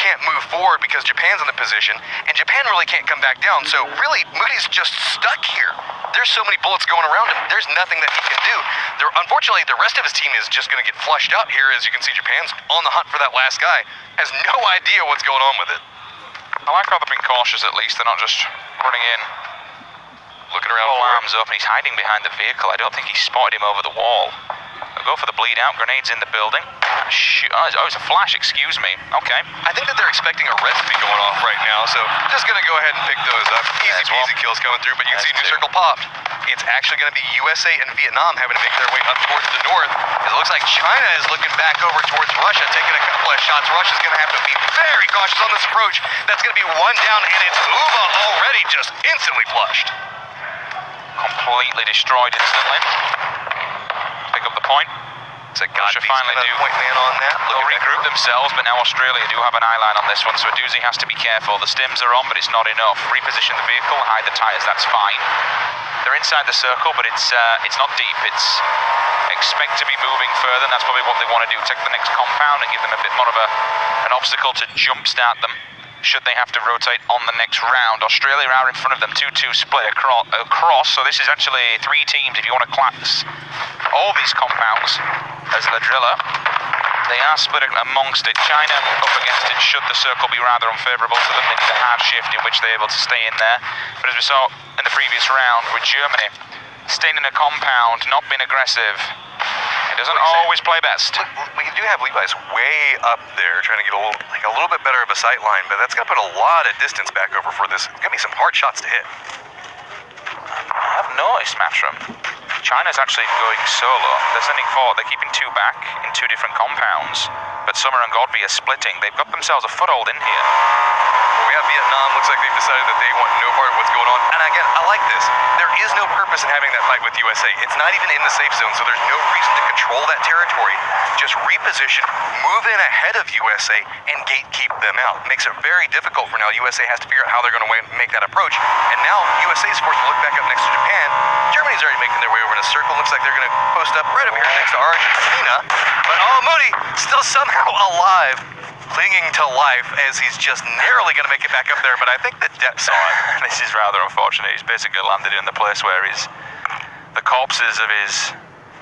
can't move forward because Japan's in the position, and Japan really can't come back down. So really, Moody's just stuck here. There's so many bullets going around him. There's nothing that he can do. Unfortunately, the rest of his team is just going to get flushed out here. As you can see, Japan's on the hunt for that last guy. Has no idea what's going on with it. I like how they're being cautious at least. They're not just running in, looking around. All arms up, and he's hiding behind the vehicle. I don't think he spotted him over the wall. They'll go for the bleed out. Grenades in the building. Shoot. Oh, it's a flash, excuse me. Okay. I think that they're expecting a res to be going off right now, so just going to go ahead and pick those up. Easy peasy kills coming through, but you can see New Circle popped. It's actually going to be USA and Vietnam having to make their way up towards the north. It looks like China is looking back over towards Russia, taking a couple of shots. Russia's going to have to be very cautious on this approach. That's going to be one down, and it's Uva already just instantly flushed. Completely destroyed instantly. Pick up the point. Russia finally do point man on that. They'll regroup themselves, but now Australia do have an eye line on this one, so Aduzi has to be careful. The stims are on, but it's not enough. Reposition the vehicle, hide the tyres, that's fine. They're inside the circle, but it's not deep. It's expect to be moving further, and that's probably what they want to do. Take the next compound and give them a bit more of an obstacle to jumpstart them should they have to rotate on the next round. Australia are in front of them, 2-2 split across, so this is actually 3 teams if you want to class all these compounds as the driller. They are split amongst it. China up against it should the circle be rather unfavourable to them. They need a hard shift in which they're able to stay in there. But as we saw in the previous round with Germany, staying in a compound, not being aggressive, it doesn't always play best. We do have Levi's way up there, trying to get a little bit better of a sight line, but that's going to put a lot of distance back over for this. It's going to be some hard shots to hit. I have noticed, Matram, China's actually going solo. They're sending 4, they're keeping 2 back in 2 different compounds, but Summer and Godby are splitting. They've got themselves a foothold in here. We have Vietnam. Looks like they've decided that they want no part of what's going on. And again, I like this. There is no purpose in having that fight with USA. It's not even in the safe zone, so there's no reason to control that territory. Just reposition, move in ahead of USA, and gatekeep them out. Makes it very difficult for now. USA has to figure out how they're going to make that approach. And now USA is forced to look back up next to Japan. Germany's already making their way over in a circle. Looks like they're going to post up right over here next to Argentina. But Moody still somehow alive, clinging to life as he's just narrowly going to make it back up there, but I think the depth saw it. This is rather unfortunate. He's basically landed in the place where the corpses of his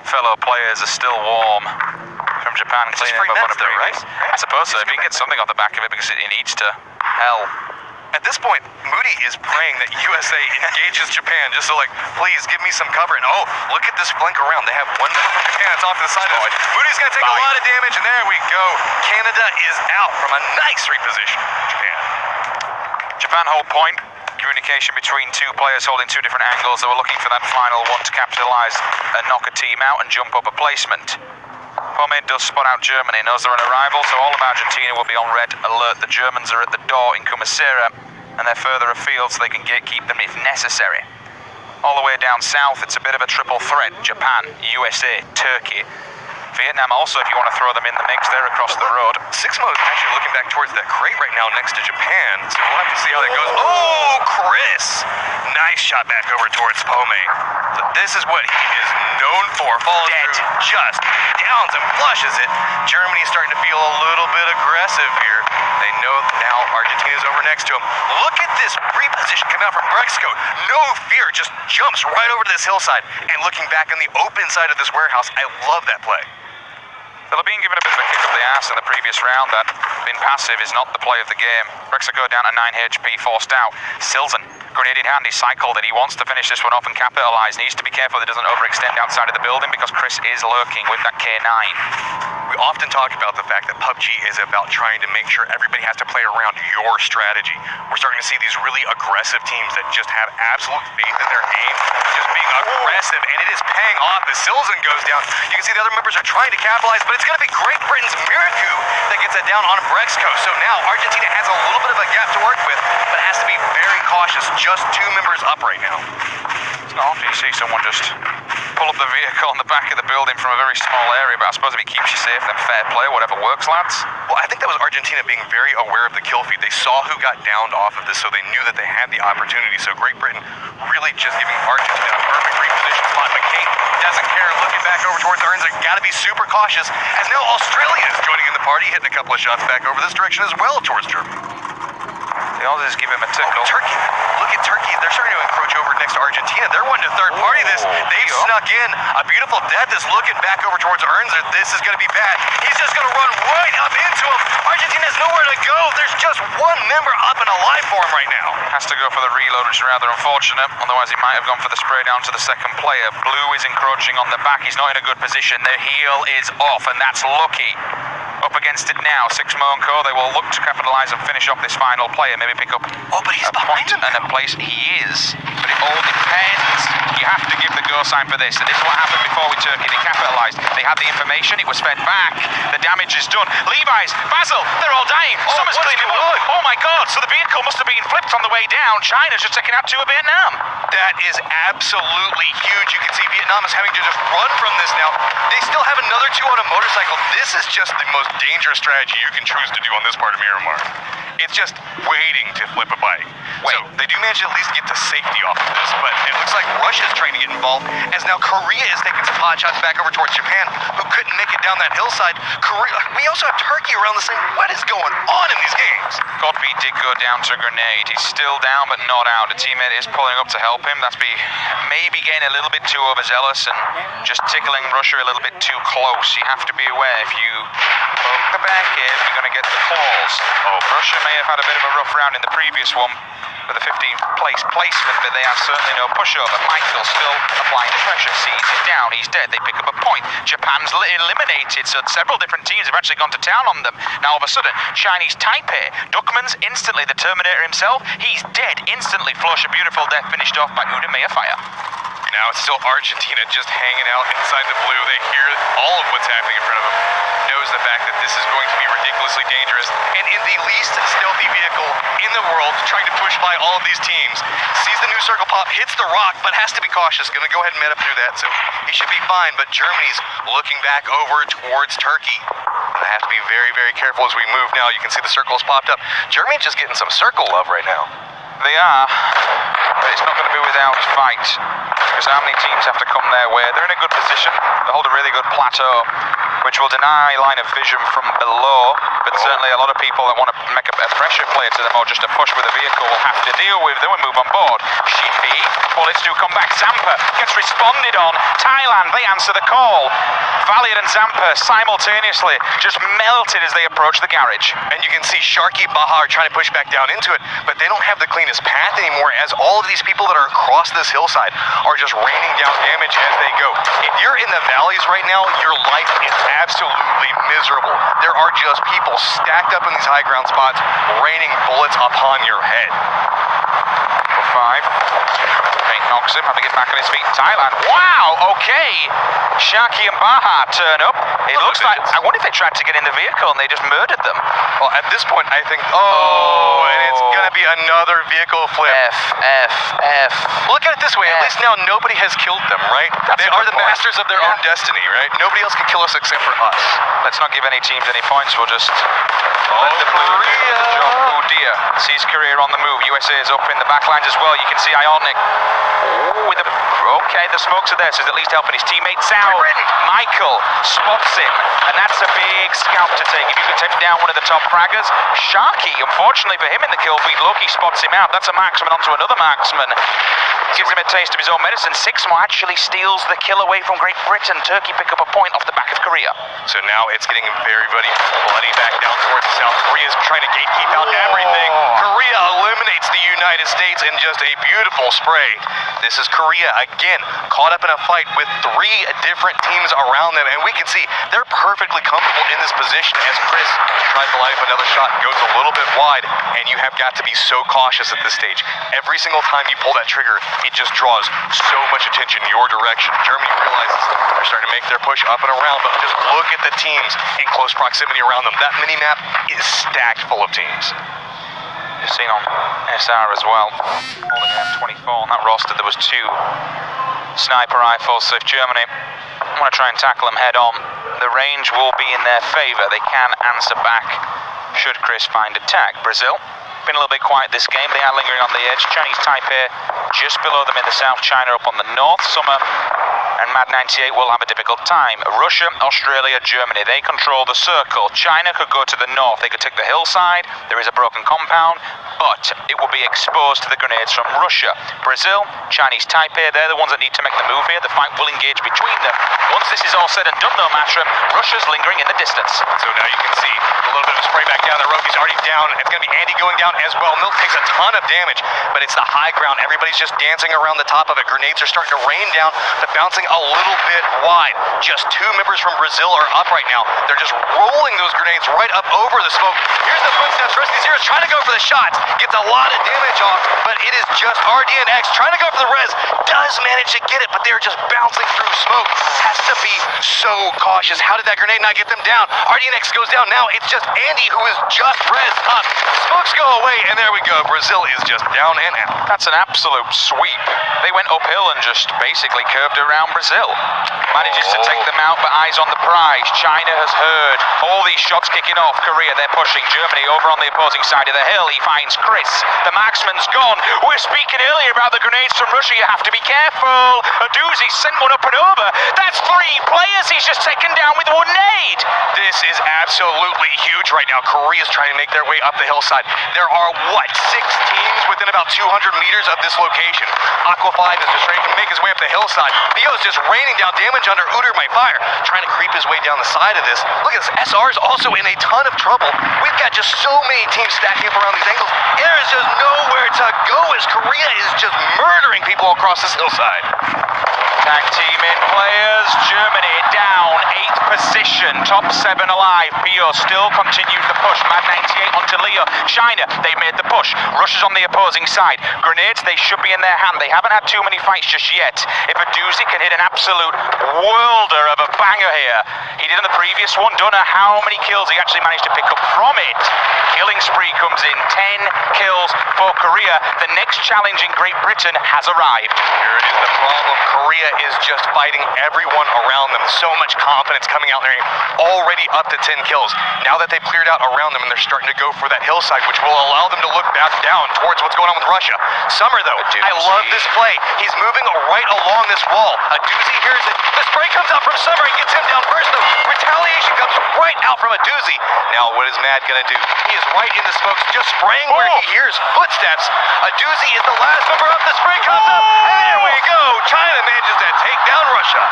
fellow players are still warm from Japan. It's just free meds though, right? I suppose so. If he can get something off the back of it, because it needs to. Hell. At this point, Moody is praying that USA engages Japan just so, please give me some cover. And look at this flank around. They have one member from Japan. It's off to the side of it. Moody's going to take a lot of damage, and there we go. Canada is out from a nice reposition. Japan hold point. Communication between 2 players holding 2 different angles. They were looking for that final one to capitalize and knock a team out and jump up a placement. Pomade does spot out Germany, knows they're on arrival, so all of Argentina will be on red alert. The Germans are at the door in Kumasera, and they're further afield so they can gatekeep them if necessary. All the way down south, it's a bit of a triple threat. Japan, USA, Turkey. Vietnam also, if you want to throw them in the mix, they're across the road. Sixmo is actually looking back towards that crate right now next to Japan, so we'll have to see how that goes. Oh, Chris! Nice shot back over towards Pomade. So this is what he is known for. Follows through, just downs and flushes it. Germany's starting to feel a little bit aggressive here. They know now Argentina's over next to him. Look at this reposition coming out from Brexco. No fear, just jumps right over to this hillside and looking back on the open side of this warehouse. I love that play. They'll have been given a bit of a kick up the ass in the previous round. That being passive is not the play of the game. Brexco down to 9 HP, forced out. Silzen, grenade in hand, he cycled it. He wants to finish this one off and capitalise. Needs to be careful that he doesn't overextend outside of the building because Chris is lurking with that K9. We often talk about the fact that PUBG is about trying to make sure everybody has to play around your strategy. We're starting to see these really aggressive teams that just have absolute faith in their aim, just being aggressive, and it is paying off as Silzen goes down. You can see the other members are trying to capitalize, but it's going to be Great Britain's Miraku that gets it down on Brexco. So now Argentina has a little bit of a gap to work with, but has to be very cautious. Just 2 members up right now. So It's not often you see someone just pull up the vehicle on the back of the building from a very small area, but I suppose if it keeps you safe, then fair play, whatever works, lads. Well, I think that was Argentina being very aware of the kill feed. They saw who got downed off of this, so they knew that they had the opportunity. So Great Britain really just giving Argentina a perfect reposition spot. McCain doesn't care, looking back over towards Earns. They've got to be super cautious, as now Australia is joining in the party, hitting a couple of shots back over this direction as well towards Germany. The Aussies give him a tickle. Oh, Turkey. Look at Turkey. They're starting to encroach over next to Argentina. They're wanting to third party this. They've snuck in. A beautiful death is looking back over towards Earns. This is going to be bad. He's just going to run right up into him. Argentina has nowhere to go. There's just one member up and alive for him right now. Has to go for the reload, which is rather unfortunate. Otherwise, he might have gone for the spray down to the second player. Blue is encroaching on the back. He's not in a good position. The heel is off, and that's lucky. Up against it now, 6 Monco. They will look to capitalise and finish off this final player. Maybe pick up but he's a behind point him. and a place. He is, but it all depends. You have to give the go sign for this. And this is what happened before with Turkey. They capitalised. They had the information. It was fed back. The damage is done. Levi's, Basil, they're all dying. Someone's cleaning up. Oh my God! So the vehicle must have been flipped on the way down. China's just taking out 2 of Vietnam. That is absolutely huge. You can see Vietnam is having to just run from this now. They still have another 2 on a motorcycle. This is just the most dangerous strategy you can choose to do on this part of Myanmar. It's just waiting to flip a bike. So they do manage to at least get to safety off of this, but it looks like Russia's trying to get involved, as now Korea is taking some pot shots back over towards Japan, who couldn't make it down that hillside. We also have Turkey around the same. What is going on in these games? Godby did go down to a grenade. He's still down, but not out. A teammate is pulling up to help him. That's maybe getting a little bit too overzealous and just tickling Russia a little bit too close. You have to be aware if you poke the back in, you're going to get the claws. Oh, Russia may have had a bit of a rough round in the previous one with the 15th place placement, but they have certainly no pushover. Michael still applying the pressure. Sees he's down, he's dead. They pick up a point. Japan's eliminated, so several different teams have actually gone to town on them. Now all of a sudden, Chinese Taipei, Duckman's instantly the Terminator himself. He's dead instantly. Flush, a beautiful death finished off by Uda Fire. Now it's still Argentina just hanging out inside the blue. They hear all of what's happening in front of them. Knows the fact that this is going to be ridiculously dangerous. And in the least stealthy vehicle in the world, trying to push by all of these teams. Sees the new circle pop, hits the rock, but has to be cautious. Gonna go ahead and met up through that, so he should be fine. But Germany's looking back over towards Turkey. I have to be very, very careful as we move now. You can see the circles popped up. Germany's just getting some circle love right now. They are, but it's not going to be without fight, because how many teams have to come their way? They're in a good position. They hold a really good plateau, which will deny line of vision from below, but certainly a lot of people that want to make a pressure play to them or just a push with a vehicle will have to deal with them and move on board. Shippy, bullets do come back. Zampa gets responded on. Thailand, they answer the call. Valiant and Zampa simultaneously just melted as they approach the garage. And you can see Sharky Bahar trying to push back down into it, but they don't have the cleanest path anymore, as all of these people that are across this hillside are just raining down damage as they go. If you're in the valleys right now, your life is absolutely miserable. There are just people stacked up in these high ground spots, raining bullets upon your head. 5. Paint knocks him, having to get back on his feet. Thailand, wow, okay. Sharky and Baha turn up. It looks like, I wonder if they tried to get in the vehicle and they just murdered them. Well, at this point, I think, and it's gonna be another vehicle flip. F. Look at it this way, at least now nobody has killed them, right? They are the masters of their own destiny, right? Nobody else can kill us except for us. Let's not give any teams any points, we'll just let the Blue do the job. Oh dear, sees Korea on the move. USA is up in the backlines as well. You can see Ionic. With the, okay, the smokes are there, so he's at least helping his teammates out. Michael spots him, and that's a big scalp to take. If you can take down one of the top fraggers. Sharky, unfortunately for him in the kill feed, Loki spots him out. That's a marksman onto another marksman. Gives him a taste of his own medicine. Sixmo actually steals the kill away from Great Britain. Turkey pick up a point off the back of Korea. So now it's getting very bloody back down towards the South. Korea's trying to gatekeep out everything. Korea eliminates the United States in just a beautiful spray. This is Korea again, caught up in a fight with 3 different teams around them, and we can see they're perfectly comfortable in this position as Chris tries to line up another shot, goes a little bit wide, and you have got to be so cautious at this stage. Every single time you pull that trigger, it just draws so much attention your direction. Germany realizes they're starting to make their push up and around, but just look at the teams in close proximity around them. That mini-map is stacked full of teams. Just seen on SR as well, holding an M24. On that roster, there was 2 sniper rifles. So if Germany want to try and tackle them head on, the range will be in their favour. They can answer back should Chris find attack. Brazil been a little bit quiet this game. They are lingering on the edge. Chinese Taipei just below them in the south, China up on the north. Summer and Mad 98 will have a difficult time. Russia, Australia, Germany, they control the circle. China could go to the north. They could take the hillside. There is a broken compound, but it will be exposed to the grenades from Russia. Brazil, Chinese Taipei, they're the ones that need to make the move here. The fight will engage between them. Once this is all said and done though, Matram, Russia's lingering in the distance. So now you can see a little bit of a spray back down. The Roki's already down. It's going to be Andy going down as well. Milk takes a ton of damage, but it's the high ground. Everybody's just dancing around the top of it. Grenades are starting to rain down, but bouncing a little bit wide. Just 2 members from Brazil are up right now. They're just rolling those grenades right up over the smoke. Here's the footsteps. Rusty Zero's trying to go for the shots. Gets a lot of damage off, but it is just RDNX trying to go for the res. Does manage to get it, but they're just bouncing through smoke. Has to be so cautious. How did that grenade not get them down? RDNX goes down now. It's just Andy who is just res up. Smokes go away, and there we go. Brazil is just down and out. That's an absolute sweep. They went uphill and just basically curved around Brazil. Manages to take them out, but eyes on the prize. China has heard all these shots kicking off. Korea, they're pushing. Germany over on the opposing side of the hill. He finds Chris. The marksman's gone. We're speaking earlier about the grenades from Russia. You have to be careful. A doozy sent one up and over. That's 3 players he's just taken down with 1 nade. This is absolutely huge right now. Korea's trying to make their way up the hillside. There are, what, 6 teams within about 200 meters of this location. Aqua 5 is just ready to make his way up the hillside. Theo's just raining down damage under Uter My Fire, trying to creep his way down the side of this. Look at this. SR is also in a ton of trouble. We've got just so many teams stacking up around these angles. There is just nowhere to go as Korea is just murdering people across this hillside. Tag team in players. Germany down 8th position. Top 7 alive. PO still continues the push. Mad 98 onto Leo. China, they made the push. Russia's on the opposing side. Grenades, they should be in their hand. They haven't had too many fights just yet. If a doozy can hit an absolute worlder of a banger here. He did in the previous one. Don't know how many kills he actually managed to pick up from it. Killing spree comes in. 10 kills for Korea. The next challenge in Great Britain has arrived. Here it is, the problem. Korea is just fighting everyone around them. So much confidence coming out there. Already up to 10 kills. Now that they've cleared out around them and they're starting to go for that hillside, which will allow them to look back down towards what's going on with Russia. Summer, though, I love this play. He's moving right along this wall. A doozy hears it. The spray comes out from Summer and gets him down first, though. Retaliation comes right out from a doozy. Now, what is Mad going to do? He is right in the smokes, just spraying where he hears footsteps. A doozy is the last member up. The spray comes up. And there we go. China manages to take down Russia.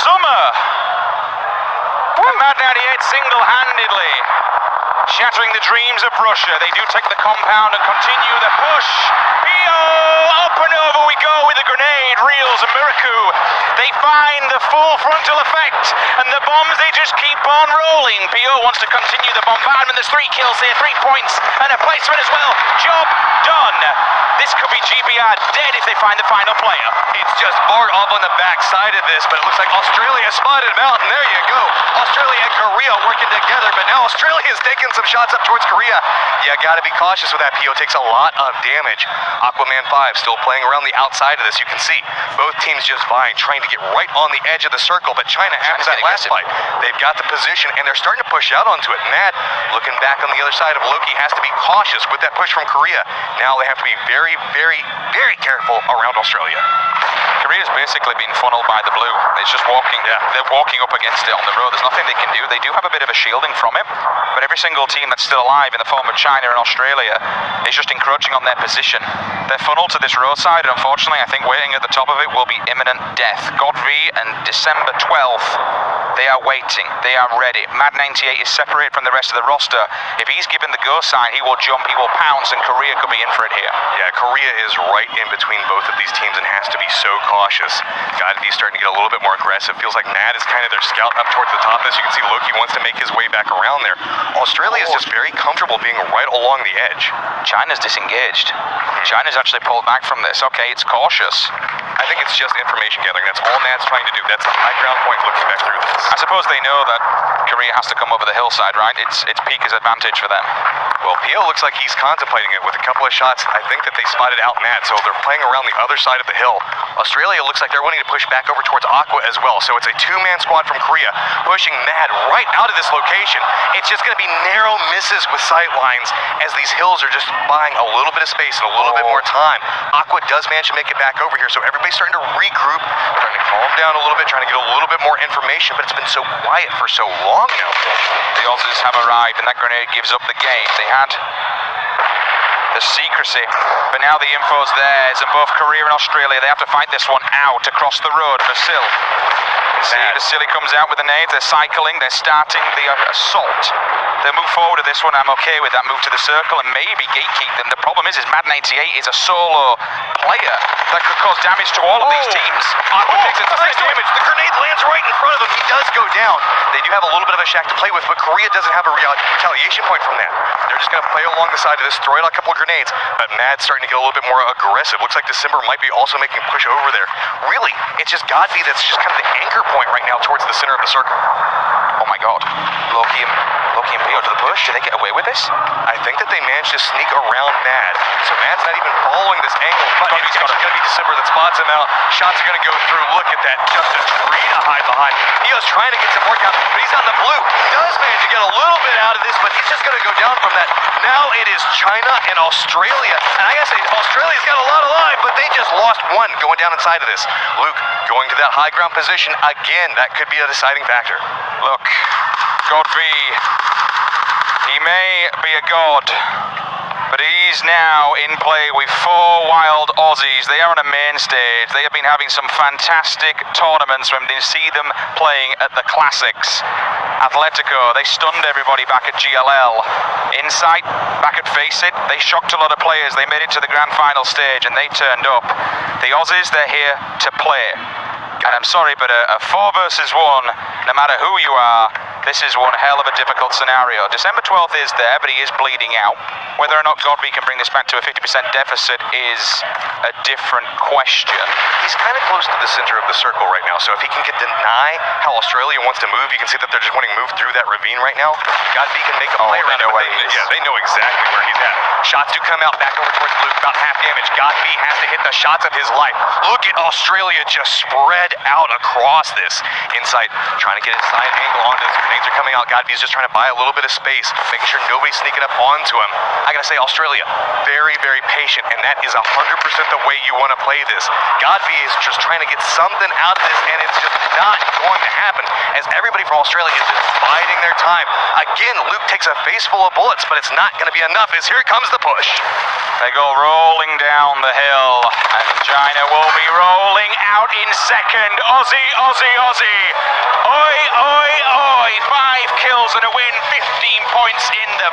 Summer. And Mad 98 single-handedly shattering the dreams of Russia. They do take the compound and continue the push. PO, up and over we go with the grenade, Reels and Miraku. They find the full frontal effect, and the bombs, they just keep on rolling. PO wants to continue the bombardment. There's 3 kills here, 3 points, and a placement as well. Job done. This could be GBR dead if they find the final player. It's just Bart off on the back side of this, but it looks like Australia spotted him out, and there you go. Australia and Korea working together, but now Australia is taking some shots up towards Korea. You gotta be cautious with that. PO takes a lot of damage. Aquaman 5 still playing around the outside of this. You can see both teams just vying, trying to get right on the edge of the circle, but China after that last fight, they've got the position, and they're starting to push out onto it. Mad, looking back on the other side of Loki, has to be cautious with that push from Korea. Now they have to be very, very, very careful around Australia. Korea's basically been funneled by the blue. It's just walking, they're walking up against it on the road. There's nothing they can do. They do have a bit of a shielding from it, but every single team that's still alive in the form of China and Australia is just encroaching on their position. They're funneled to this roadside, and unfortunately, I think waiting at the top of it will be imminent death. Godfrey and December 12th, they are waiting. They are ready. Mad 98 is separated from the rest of the roster. If he's given the go sign, he will jump, he will pounce, and Korea could be in for it here. Yeah, Korea is right in between both of these teams and has to be so cautious. Got to be starting to get a little bit more aggressive. Feels like Mad is kind of their scout up towards the top. As you can see, Loki wants to make his way back around there. Australia is just very comfortable being right along the edge. China's disengaged. China's actually pulled back from this. Okay, it's cautious. I think it's just information gathering. That's all Mad's trying to do. That's the high ground point looking back through this. I suppose they know that Korea has to come over the hillside, right? It's Pika's advantage for them. Well, PO looks like he's contemplating it with a couple of shots. I think that they spotted out Mad, so they're playing around the other side of the hill. Australia looks like they're wanting to push back over towards Aqua as well, so it's a two-man squad from Korea pushing Mad right out of this location. It's just going to be narrow misses with sight lines as these hills are just buying a little bit of space and a little bit more time. Aqua does manage to make it back over here, so everybody's starting to regroup, starting to calm down a little bit, trying to get a little bit more information, but it's been so quiet for so long now. The Aussies have arrived, and that grenade gives up the game. They had the secrecy, but now the info's theirs, and both Korea and Australia, they have to fight this one out across the road for Sil. See, Vasily comes out with the nades, they're cycling, they're starting the assault. They'll move forward to this one, I'm okay with that move to the circle and maybe gatekeep them. The problem is Madden 88 is a solo player that could cause damage to all of these teams. Aqua takes it to 6 damage. The grenade lands right in front of him. He does go down. They do have a little bit of a shack to play with, but Korea doesn't have a retaliation point from that. They're just going to play along the side of this, throw out a couple of grenades, but Mad's starting to get a little bit more aggressive. Looks like December might be also making a push over there. Really, it's just Godby that's just kind of the anchor point right now towards the center of the circle. Oh my god. Loki and PO to the push. Did they get away with this? I think that they managed to sneak around Mad. So Mad's not even following this angle, but it's actually going to be December that spots him out. Shots are going to go through. Look at that. Just a tree to hide behind. Pio's trying to get some work out, but he's on the blue. He does manage to get a little bit out of this, but he's just going to go down from that. Now it is China and Australia. And I gotta say, Australia's got a lot alive, but they just lost one going down inside of this. Luke going to that high ground position. Again, that could be a deciding factor. Look, Godby, he may be a god, but he's now in play with 4 wild Aussies. They are on a main stage. They have been having some fantastic tournaments when they see them playing at the Classics. Atletico, they stunned everybody back at GLL. Insight, back at Face It, they shocked a lot of players. They made it to the grand final stage and they turned up. The Aussies, they're here to play. And I'm sorry, but a 4 versus 1, no matter who you are, this is one hell of a difficult scenario. December 12th is there, but he is bleeding out. Whether or not Godby can bring this back to a 50% deficit is a different question. He's kind of close to the center of the circle right now, so if he can deny how Australia wants to move, you can see that they're just wanting to move through that ravine right now. Godby can make a play around it, but they know exactly where he's at. Shots do come out back over towards Luke, about half damage. Godby has to hit the shots of his life. Look at Australia just spread out across this. Insight, trying to get his side angle onto this. Grenades are coming out. Godby's just trying to buy a little bit of space, making sure nobody's sneaking up onto him. I gotta say, Australia, very, very patient, and that is 100% the way you want to play this. Godby is just trying to get something out of this, and it's just not going to happen, as everybody from Australia is just biding their time. Again, Luke takes a face full of bullets, but it's not going to be enough, as here comes the push. They go rolling down the hill, and China will be rolling out in second. Aussie, Aussie, Aussie. Oi, oi, oi. 5 kills and a win, 15 points in the